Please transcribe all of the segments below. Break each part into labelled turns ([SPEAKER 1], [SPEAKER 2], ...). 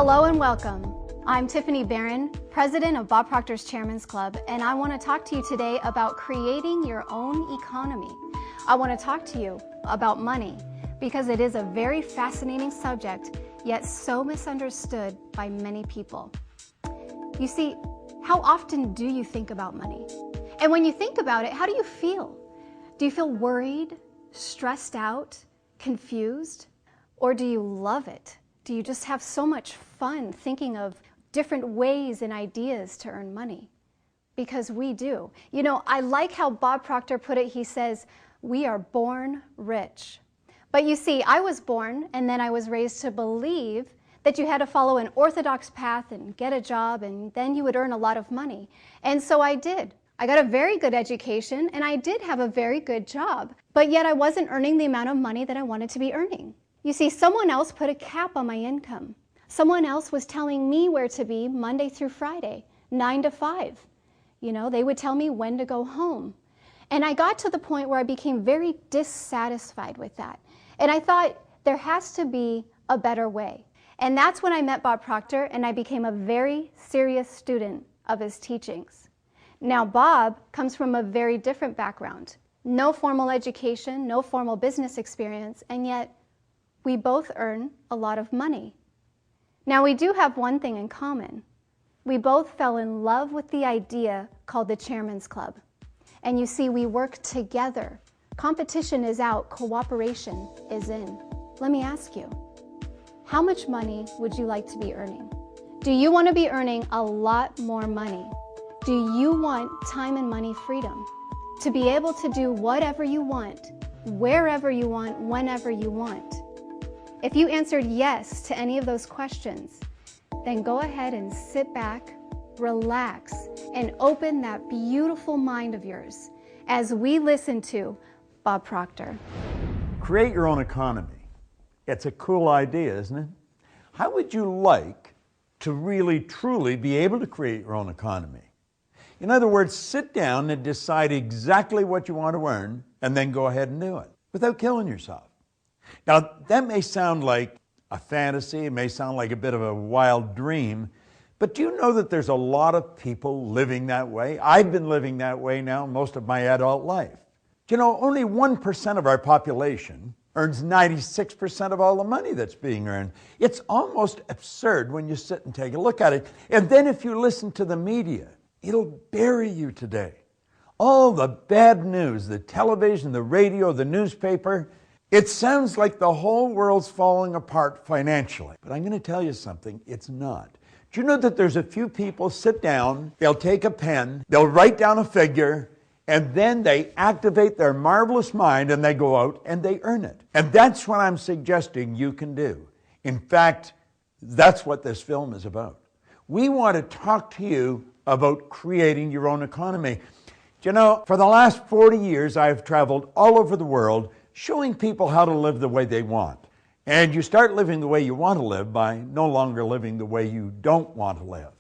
[SPEAKER 1] Hello and welcome. I'm Tiffany Barron, president of Bob Proctor's Chairman's Club, and I want to talk to you today about creating your own economy. I want to talk to you about money because it is a very fascinating subject, yet so misunderstood by many people. You see, how often do you think about money? And when you think about it, how do you feel? Do you feel worried, stressed out, confused? Or do you love it? Do you just have so much fun thinking of different ways and ideas to earn money? Because we do. You know, I like how Bob Proctor put it. He says, we are born rich. But you see, I was born and then I was raised to believe that you had to follow an orthodox path and get a job and then you would earn a lot of money. And so I did. I got a very good education and I did have a very good job, but yet I wasn't earning the amount of money that I wanted to be earning. You see, someone else put a cap on my income. Someone else was telling me where to be Monday through Friday, 9 to 5. You know, they would tell me when to go home. And I got to the point where I became very dissatisfied with that. And I thought there has to be a better way. And that's when I met Bob Proctor and I became a very serious student of his teachings. Now, Bob comes from a very different background. No formal education, no formal business experience, and yet we both earn a lot of money. Now, we do have one thing in common. We both fell in love with the idea called the Chairman's Club. And you see, we work together. Competition is out, cooperation is in. Let me ask you, how much money would you like to be earning? Do you want to be earning a lot more money? Do you want time and money freedom? To be able to do whatever you want, wherever you want, whenever you want? If you answered yes to any of those questions, then go ahead and sit back, relax, and open that beautiful mind of yours as we listen to Bob Proctor.
[SPEAKER 2] Create your own economy. It's a cool idea, isn't it? How would you like to really, truly be able to create your own economy? In other words, sit down and decide exactly what you want to earn and then go ahead and do it without killing yourself. Now, that may sound like a fantasy, it may sound like a bit of a wild dream, but do you know that there's a lot of people living that way? I've been living that way now most of my adult life. Do you know, only 1% of our population earns 96% of all the money that's being earned. It's almost absurd when you sit and take a look at it. And then if you listen to the media, it'll bury you today. All the bad news, the television, the radio, the newspaper, it sounds like the whole world's falling apart financially. But I'm going to tell you something, it's not. Do you know that there's a few people sit down, they'll take a pen, they'll write down a figure, and then they activate their marvelous mind and they go out and they earn it. And that's what I'm suggesting you can do. In fact, that's what this film is about. We want to talk to you about creating your own economy. Do you know, for the last 40 years, I've traveled all over the world showing people how to live the way they want. And you start living the way you want to live by no longer living the way you don't want to live.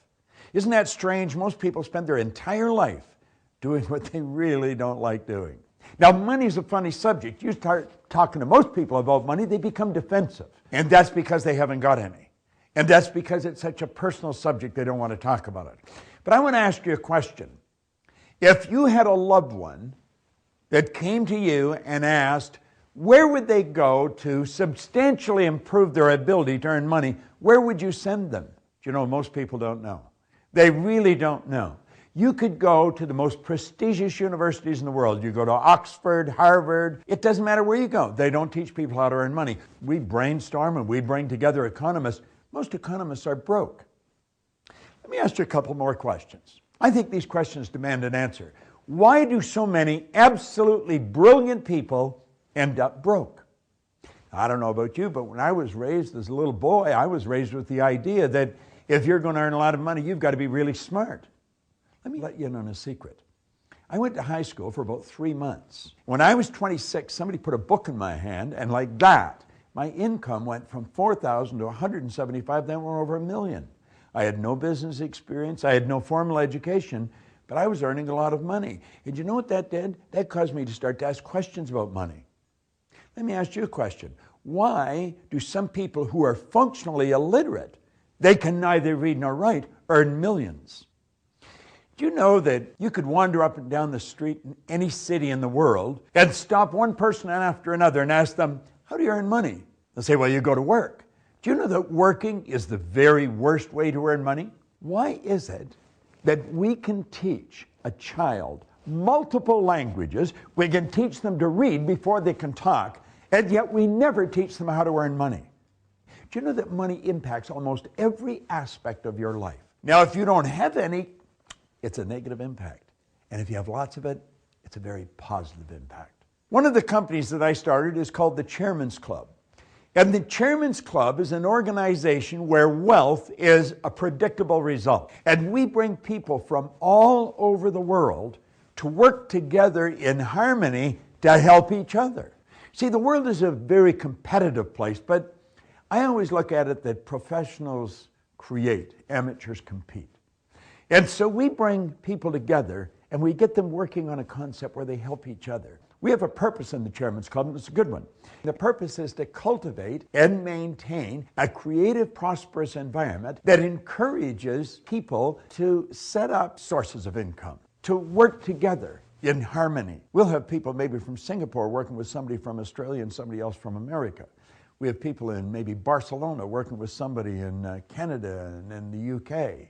[SPEAKER 2] Isn't that strange? Most people spend their entire life doing what they really don't like doing. Now, money's a funny subject. You start talking to most people about money, they become defensive. And that's because they haven't got any. And that's because it's such a personal subject, they don't want to talk about it. But I want to ask you a question. If you had a loved one that came to you and asked, where would they go to substantially improve their ability to earn money? Where would you send them? You know, most people don't know. They really don't know. You could go to the most prestigious universities in the world. You go to Oxford, Harvard. It doesn't matter where you go. They don't teach people how to earn money. We brainstorm and we bring together economists. Most economists are broke. Let me ask you a couple more questions. I think these questions demand an answer. Why do so many absolutely brilliant people end up broke? I don't know about you, but when I was raised as a little boy, I was raised with the idea that if you're going to earn a lot of money, you've got to be really smart. Let me let you in on a secret. I went to high school for about 3 months. When I was 26, somebody put a book in my hand, and like that, my income went from $4,000 to $175,000, then went over $1 million. I had no business experience, I had no formal education, but I was earning a lot of money. And you know what that did? That caused me to start to ask questions about money. Let me ask you a question. Why do some people who are functionally illiterate They can neither read nor write, earn millions. Do you know that you could wander up and down the street in any city in the world and stop one person after another and ask them, how do you earn money? They'll say, well, you go to work. Do you know that working is the very worst way to earn money? Why is it that we can teach a child multiple languages, we can teach them to read before they can talk, and yet we never teach them how to earn money? Do you know that money impacts almost every aspect of your life? Now, if you don't have any, it's a negative impact. And if you have lots of it, it's a very positive impact. One of the companies that I started is called the Chairman's Club. And the Chairman's Club is an organization where wealth is a predictable result. And we bring people from all over the world to work together in harmony to help each other. See, the world is a very competitive place, but I always look at it that professionals create, amateurs compete. And so we bring people together and we get them working on a concept where they help each other. We have a purpose in the Chairman's Club, and it's a good one. The purpose is to cultivate and maintain a creative, prosperous environment that encourages people to set up sources of income, to work together in harmony. We'll have people maybe from Singapore working with somebody from Australia and somebody else from America. We have people in maybe Barcelona working with somebody in Canada and in the UK.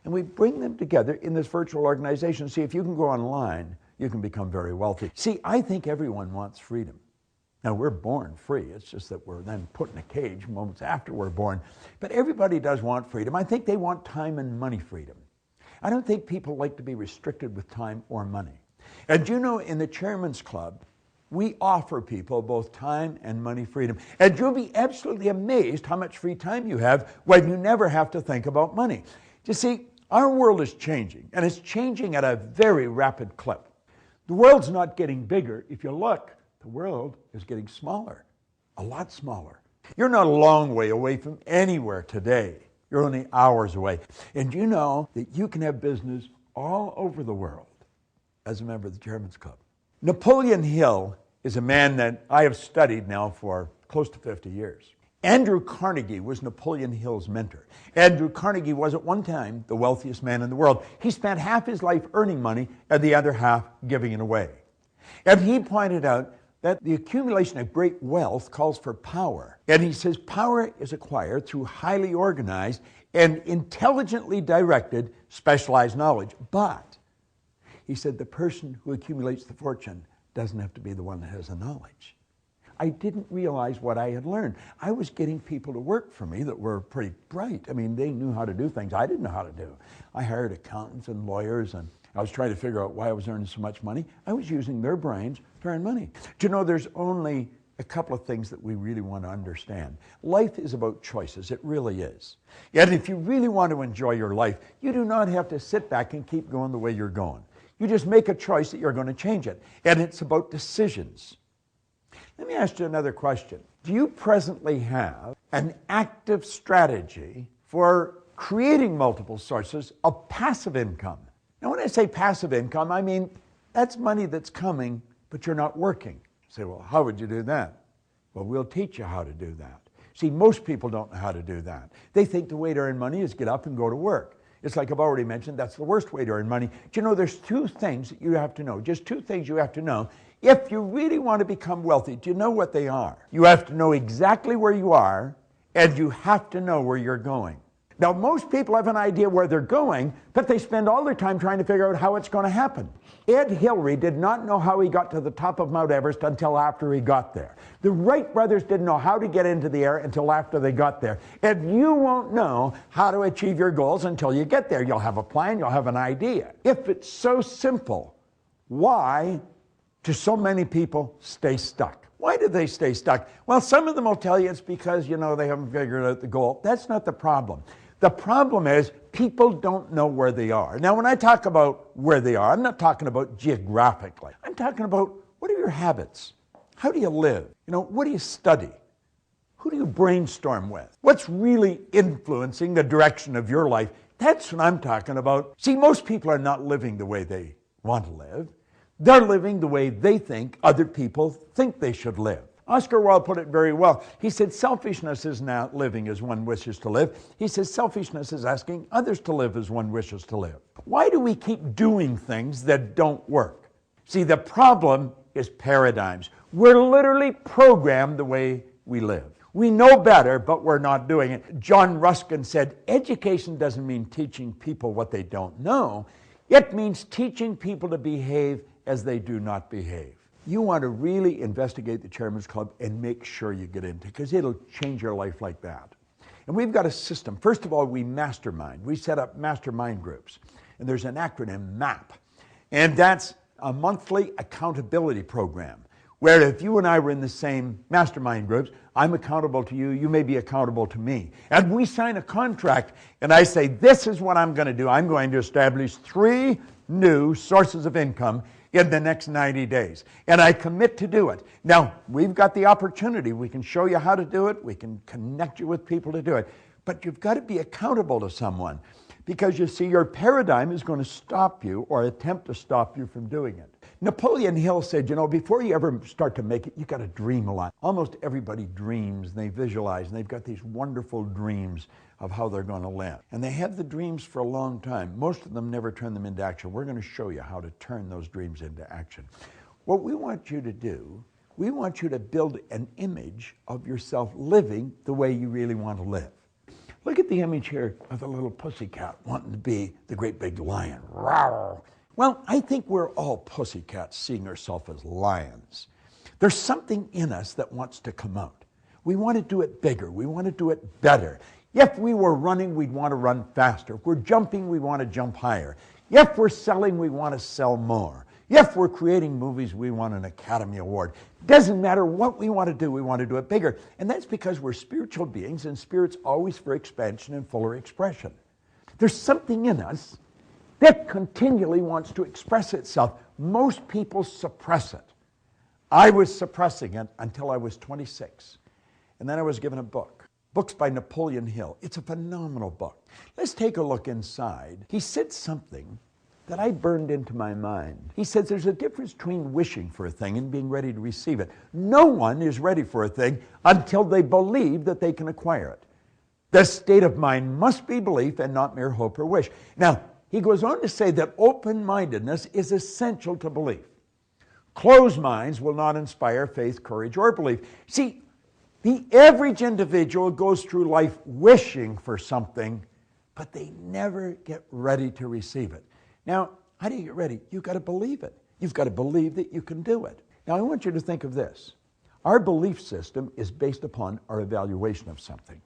[SPEAKER 2] And we bring them together in this virtual organization. See, if you can go online, you can become very wealthy. See, I think everyone wants freedom. Now, we're born free. It's just that we're then put in a cage moments after we're born. But everybody does want freedom. I think they want time and money freedom. I don't think people like to be restricted with time or money. And you know, in the Chairman's Club, we offer people both time and money freedom. And you'll be absolutely amazed how much free time you have when you never have to think about money. You see, our world is changing, and it's changing at a very rapid clip. The world's not getting bigger. If you look, the world is getting smaller, a lot smaller. You're not a long way away from anywhere today. You're only hours away. And you know that you can have business all over the world as a member of the Chairman's Club. Napoleon Hill is a man that I have studied now for close to 50 years. Andrew Carnegie was Napoleon Hill's mentor. Andrew Carnegie was at one time the wealthiest man in the world. He spent half his life earning money and the other half giving it away. And he pointed out that the accumulation of great wealth calls for power. And he says power is acquired through highly organized and intelligently directed specialized knowledge. But he said the person who accumulates the fortune doesn't have to be the one that has the knowledge. I didn't realize what I had learned. I was getting people to work for me that were pretty bright. I mean, they knew how to do things I didn't know how to do. I hired accountants and lawyers, and I was trying to figure out why I was earning so much money. I was using their brains to earn money. Do you know, there's only a couple of things that we really want to understand. Life is about choices. It really is. And if you really want to enjoy your life, you do not have to sit back and keep going the way you're going. You just make a choice that you're going to change it. And it's about decisions. Let me ask you another question. Do you presently have an active strategy for creating multiple sources of passive income? Now, when I say passive income, I mean that's money that's coming, but you're not working. You say, well, how would you do that? Well, we'll teach you how to do that. See, most people don't know how to do that. They think the way to earn money is get up and go to work. It's like I've already mentioned, that's the worst way to earn money. Do you know there's two things that you have to know, just two things you have to know. If you really want to become wealthy, do you know what they are? You have to know exactly where you are, and you have to know where you're going. Now, most people have an idea where they're going, but they spend all their time trying to figure out how it's going to happen. Ed Hillary did not know how he got to the top of Mount Everest until after he got there. The Wright brothers didn't know how to get into the air until after they got there. And you won't know how to achieve your goals until you get there. You'll have a plan, you'll have an idea. If it's so simple, why do so many people stay stuck? Why do they stay stuck? Well, some of them will tell you it's because, they haven't figured out the goal. That's not the problem. The problem is people don't know where they are. Now, when I talk about where they are, I'm not talking about geographically. I'm talking about what are your habits? How do you live? What do you study? Who do you brainstorm with? What's really influencing the direction of your life? That's what I'm talking about. See, most people are not living the way they want to live. They're living the way they think other people think they should live. Oscar Wilde put it very well. He said, selfishness is not living as one wishes to live. He says, selfishness is asking others to live as one wishes to live. Why do we keep doing things that don't work? See, the problem is paradigms. We're literally programmed the way we live. We know better, but we're not doing it. John Ruskin said, education doesn't mean teaching people what they don't know. It means teaching people to behave as they do not behave. You want to really investigate the Chairman's Club and make sure you get into it, because it'll change your life like that. And we've got a system. First of all, we mastermind. We set up mastermind groups. And there's an acronym, MAP. And that's a monthly accountability program, where if you and I were in the same mastermind groups, I'm accountable to you, you may be accountable to me. And we sign a contract, and I say, this is what I'm going to do. I'm going to establish 3 new sources of income in the next 90 days. And I commit to do it. Now, we've got the opportunity. We can show you how to do it. We can connect you with people to do it. But you've got to be accountable to someone. Because you see, your paradigm is going to stop you or attempt to stop you from doing it. Napoleon Hill said, you know, before you ever start to make it, you got to dream a lot. Almost everybody dreams, and they visualize, and they've got these wonderful dreams of how they're going to live. And they have the dreams for a long time. Most of them never turn them into action. We're going to show you how to turn those dreams into action. What we want you to do, we want you to build an image of yourself living the way you really want to live. Look at the image here of the little pussycat wanting to be the great big lion. Rawr. Well, I think we're all pussycats seeing ourselves as lions. There's something in us that wants to come out. We want to do it bigger. We want to do it better. If we were running, we'd want to run faster. If we're jumping, we want to jump higher. If we're selling, we want to sell more. If we're creating movies, we want an Academy Award. Doesn't matter what we want to do it bigger. And that's because we're spiritual beings, and spirit's always for expansion and fuller expression. There's something in us that continually wants to express itself. Most people suppress it. I was suppressing it until I was 26. And then I was given a book. Books by Napoleon Hill. It's a phenomenal book. Let's take a look inside. He said something that I burned into my mind. He says there's a difference between wishing for a thing and being ready to receive it. No one is ready for a thing until they believe that they can acquire it. The state of mind must be belief and not mere hope or wish. Now, he goes on to say that open-mindedness is essential to belief. Closed minds will not inspire faith, courage, or belief. See, the average individual goes through life wishing for something, but they never get ready to receive it. Now, how do you get ready? You've got to believe it. You've got to believe that you can do it. Now, I want you to think of this. Our belief system is based upon our evaluation of something.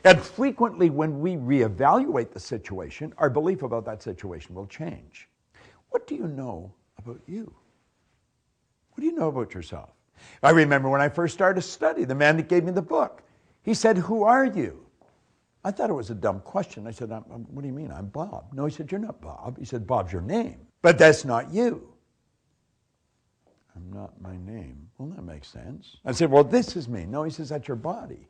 [SPEAKER 2] And frequently when we reevaluate the situation, our belief about that situation will change. What do you know about you? What do you know about yourself? I remember when I first started to study, the man that gave me the book, he said, "Who are you?" I thought it was a dumb question. I said, "What do you mean? I'm Bob." No, he said, "You're not Bob." He said, "Bob's your name, but that's not you." "I'm not my name." Well, that makes sense. I said, "Well, this is me." No, he says, "That's your body."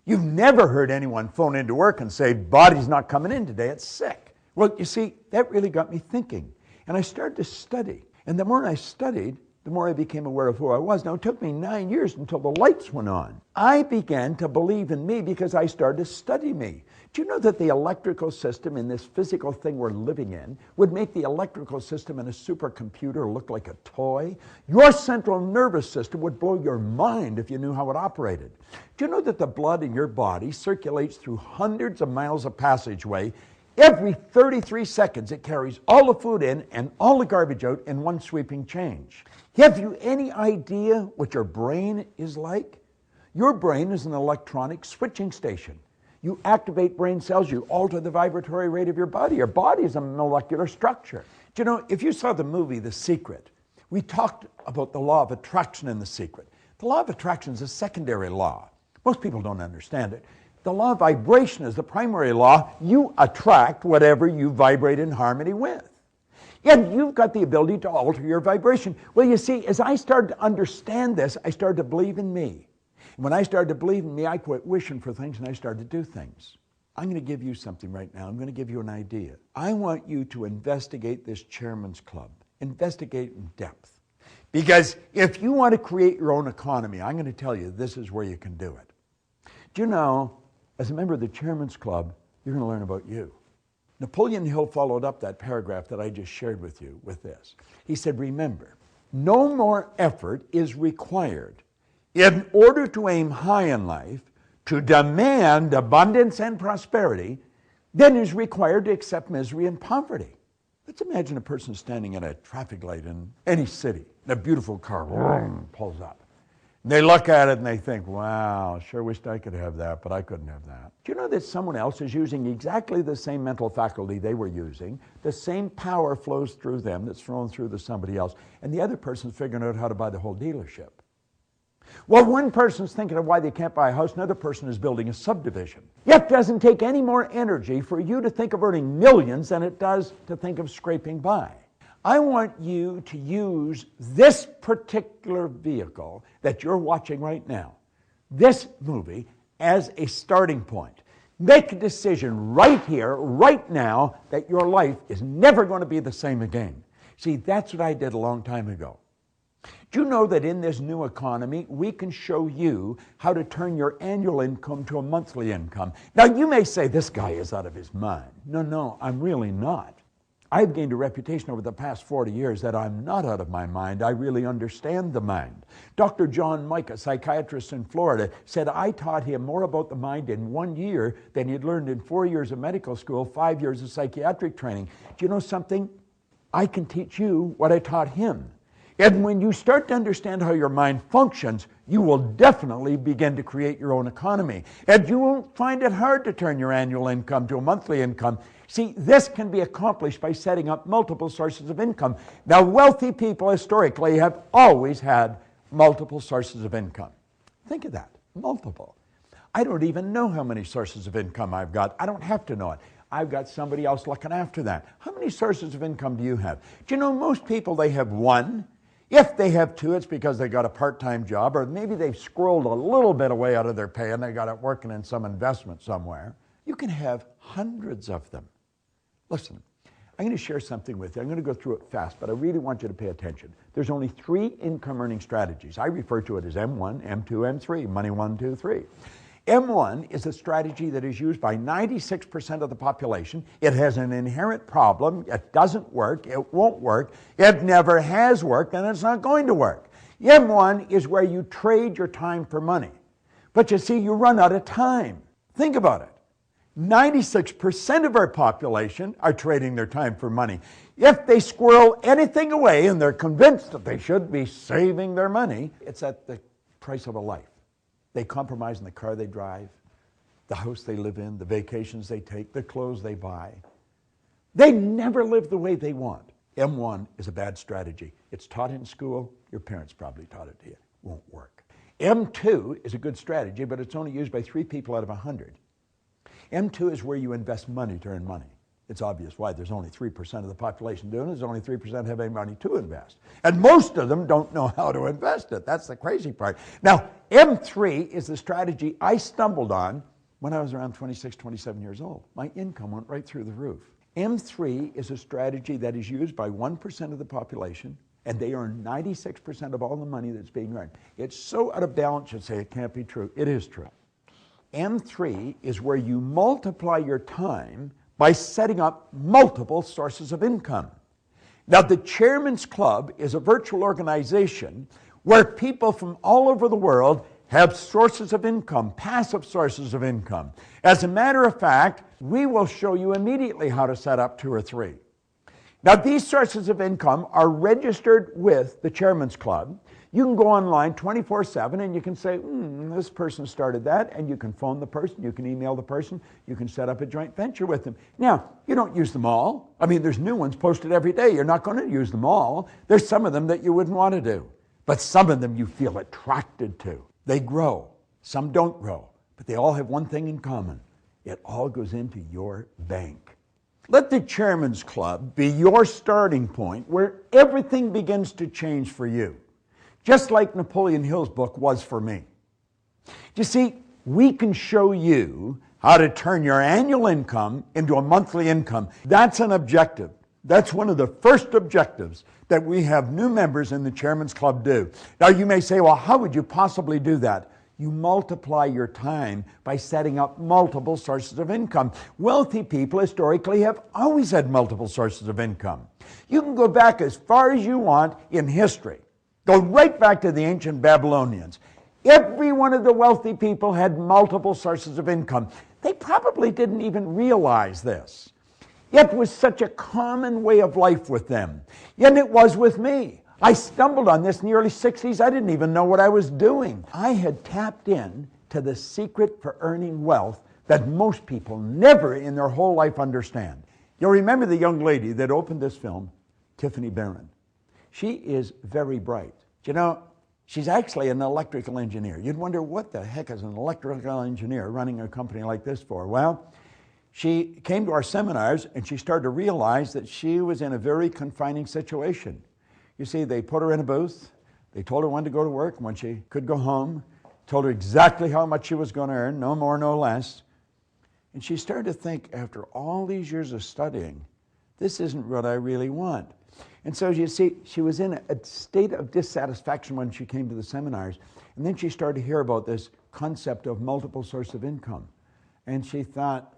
[SPEAKER 2] You've never heard anyone phone into work and say, "Body's not coming in today, it's sick." Well, you see, that really got me thinking. And I started to study. And the more I studied, the more I became aware of who I was. Now, it took me 9 years until the lights went on. I began to believe in me because I started to study me. Do you know that the electrical system in this physical thing we're living in would make the electrical system in a supercomputer look like a toy? Your central nervous system would blow your mind if you knew how it operated. Do you know that the blood in your body circulates through hundreds of miles of passageway? Every 33 seconds it carries all the food in and all the garbage out in one sweeping change. Have you any idea what your brain is like? Your brain is an electronic switching station. You activate brain cells, you alter the vibratory rate of your body. Your body is a molecular structure. Do you know, if you saw the movie The Secret, we talked about the law of attraction in The Secret. The law of attraction is a secondary law. Most people don't understand it. The law of vibration is the primary law. You attract whatever you vibrate in harmony with. And you've got the ability to alter your vibration. Well, you see, as I started to understand this, I started to believe in me. And when I started to believe in me, I quit wishing for things and I started to do things. I'm going to give you something right now. I'm going to give you an idea. I want you to investigate this Chairman's Club. Investigate in depth. Because if you want to create your own economy, I'm going to tell you this is where you can do it. Do you know, as a member of the Chairman's Club, you're going to learn about you. Napoleon Hill followed up that paragraph that I just shared with you with this. He said, remember, no more effort is required in order to aim high in life, to demand abundance and prosperity, than is required to accept misery and poverty. Let's imagine a person standing at a traffic light in any city, and a beautiful car pulls up. And they look at it and they think, wow, sure wished I could have that, but I couldn't have that. Do you know that someone else is using exactly the same mental faculty they were using? The same power flows through them that's thrown through to somebody else, and the other person's figuring out how to buy the whole dealership. Well, one person's thinking of why they can't buy a house, another person is building a subdivision. It doesn't take any more energy for you to think of earning millions than it does to think of scraping by. I want you to use this particular vehicle that you're watching right now, this movie, as a starting point. Make a decision right here, right now, that your life is never going to be the same again. See, that's what I did a long time ago. Do you know that in this new economy, we can show you how to turn your annual income to a monthly income? Now, you may say, this guy is out of his mind. No, I'm really not. I've gained a reputation over the past 40 years that I'm not out of my mind. I really understand the mind. Dr. John Mike, a psychiatrist in Florida, said I taught him more about the mind in 1 year than he'd learned in 4 years of medical school, 5 years of psychiatric training. Do you know something? I can teach you what I taught him. And when you start to understand how your mind functions, you will definitely begin to create your own economy. And you won't find it hard to turn your annual income to a monthly income. See, this can be accomplished by setting up multiple sources of income. Now, wealthy people historically have always had multiple sources of income. Think of that, multiple. I don't even know how many sources of income I've got. I don't have to know it. I've got somebody else looking after that. How many sources of income do you have? Do you know most people, they have one? If they have two, it's because they got a part-time job, or maybe they've squirreled a little bit away out of their pay and they got it working in some investment somewhere. You can have hundreds of them. Listen, I'm going to share something with you. I'm going to go through it fast, but I really want you to pay attention. There's only 3 income earning strategies. I refer to it as M1, M2, M3, money 1, 2, 3. M1 is a strategy that is used by 96% of the population. It has an inherent problem. It doesn't work. It won't work. It never has worked, and it's not going to work. M1 is where you trade your time for money. But you see, you run out of time. Think about it. 96% of our population are trading their time for money. If they squirrel anything away and they're convinced that they should be saving their money, it's at the price of a life. They compromise in the car they drive, the house they live in, the vacations they take, the clothes they buy. They never live the way they want. M1 is a bad strategy. It's taught in school. Your parents probably taught it to you. It won't work. M2 is a good strategy, but it's only used by 3 people out of 100. M2 is where you invest money to earn money. It's obvious why. There's only 3% of the population doing it. There's only 3% have any money to invest. And most of them don't know how to invest it. That's the crazy part. Now, M3 is the strategy I stumbled on when I was around 26, 27 years old. My income went right through the roof. M3 is a strategy that is used by 1% of the population, and they earn 96% of all the money that's being earned. It's so out of balance, you'd say it can't be true. It is true. M3 is where you multiply your time by setting up multiple sources of income. Now, the Chairman's Club is a virtual organization where people from all over the world have sources of income, passive sources of income. As a matter of fact, we will show you immediately how to set up 2 or 3. Now, these sources of income are registered with the Chairman's Club. You can go online 24/7 and you can say, this person started that, and you can phone the person, you can email the person, you can set up a joint venture with them. Now, you don't use them all. I mean, there's new ones posted every day. You're not going to use them all. There's some of them that you wouldn't want to do, but some of them you feel attracted to. They grow. Some don't grow, but they all have one thing in common. It all goes into your bank. Let the Chairman's Club be your starting point where everything begins to change for you. Just like Napoleon Hill's book was for me. You see, we can show you how to turn your annual income into a monthly income. That's an objective. That's one of the first objectives that we have new members in the Chairman's Club do. Now you may say, well, how would you possibly do that? You multiply your time by setting up multiple sources of income. Wealthy people historically have always had multiple sources of income. You can go back as far as you want in history. Go right back to the ancient Babylonians. Every one of the wealthy people had multiple sources of income. They probably didn't even realize this. It was such a common way of life with them. And it was with me. I stumbled on this in the early 60s. I didn't even know what I was doing. I had tapped in to the secret for earning wealth that most people never in their whole life understand. You'll remember the young lady that opened this film, Tiffany Barron. She is very bright. You know, she's actually an electrical engineer. You'd wonder, what the heck is an electrical engineer running a company like this for? Well, she came to our seminars and she started to realize that she was in a very confining situation. You see, they put her in a booth, they told her when to go to work, when she could go home, told her exactly how much she was going to earn, no more, no less. And she started to think, after all these years of studying, this isn't what I really want. And so you see, she was in a state of dissatisfaction when she came to the seminars. And then she started to hear about this concept of multiple source of income. And she thought,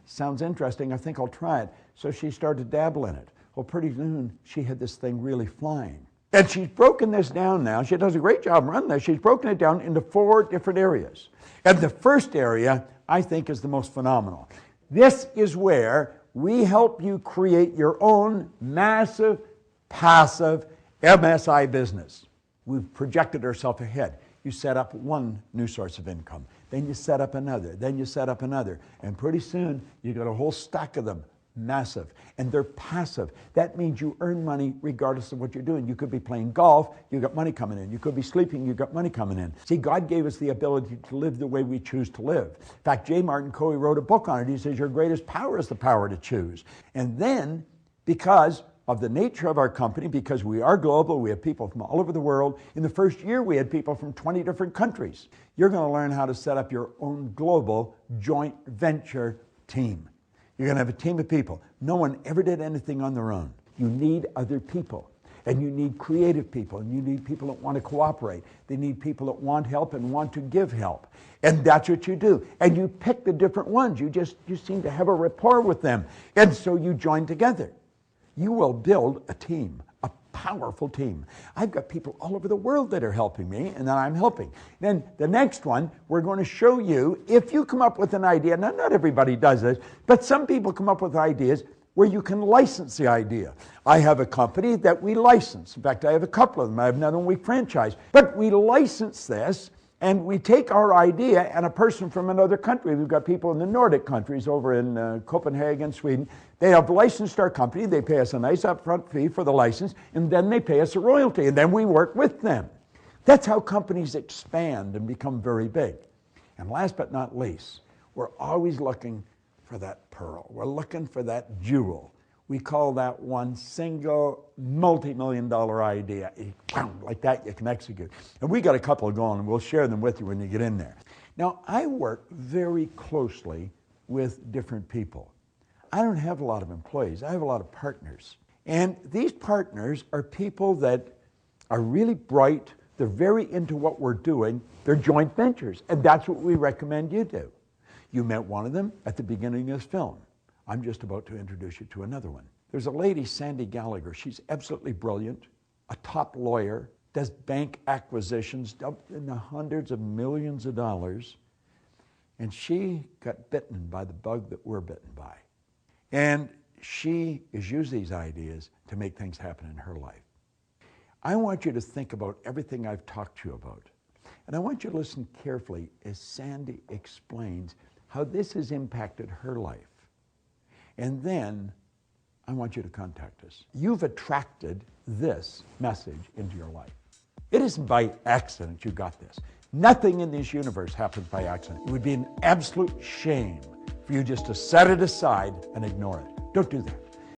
[SPEAKER 2] sounds interesting, I think I'll try it. So she started to dabble in it. Well, pretty soon, she had this thing really flying. And she's broken this down now. She does a great job running this. She's broken it down into 4 different areas. And the first area, I think, is the most phenomenal. This is where we help you create your own massive, passive MSI business. We've projected ourselves ahead. You set up one new source of income. Then you set up another. Then you set up another. And pretty soon, you got a whole stack of them. Massive. And they're passive. That means you earn money regardless of what you're doing. You could be playing golf, you got money coming in. You could be sleeping, you got money coming in. See, God gave us the ability to live the way we choose to live. In fact, J. Martin Coe wrote a book on it. He says, your greatest power is the power to choose. And then, because of the nature of our company, because we are global, we have people from all over the world. In the first year, we had people from 20 different countries. You're going to learn how to set up your own global joint venture team. You're going to have a team of people. No one ever did anything on their own. You need other people. And you need creative people. And you need people that want to cooperate. They need people that want help and want to give help. And that's what you do. And you pick the different ones. You seem to have a rapport with them. And so you join together. You will build a team, a powerful team. I've got people all over the world that are helping me and that I'm helping. Then the next one, we're going to show you, if you come up with an idea, now not everybody does this, but some people come up with ideas where you can license the idea. I have a company that we license. In fact, I have a couple of them. I have another one we franchise. But we license this, and we take our idea, and a person from another country, we've got people in the Nordic countries over in Copenhagen, Sweden, they have licensed our company, they pay us a nice upfront fee for the license, and then they pay us a royalty, and then we work with them. That's how companies expand and become very big. And last but not least, we're always looking for that pearl. We're looking for that jewel. We call that one single multi-million-dollar idea. Like that you can execute. And we got a couple going, and we'll share them with you when you get in there. Now, I work very closely with different people. I don't have a lot of employees. I have a lot of partners. And these partners are people that are really bright. They're very into what we're doing. They're joint ventures. And that's what we recommend you do. You met one of them at the beginning of this film. I'm just about to introduce you to another one. There's a lady, Sandy Gallagher. She's absolutely brilliant, a top lawyer, does bank acquisitions in the hundreds of millions of dollars. And she got bitten by the bug that we're bitten by. And she has used these ideas to make things happen in her life. I want you to think about everything I've talked to you about. And I want you to listen carefully as Sandy explains how this has impacted her life. And then I want you to contact us. You've attracted this message into your life. It isn't by accident you got this. Nothing in this universe happens by accident. It would be an absolute shame for you just to set it aside and ignore it. Don't do that.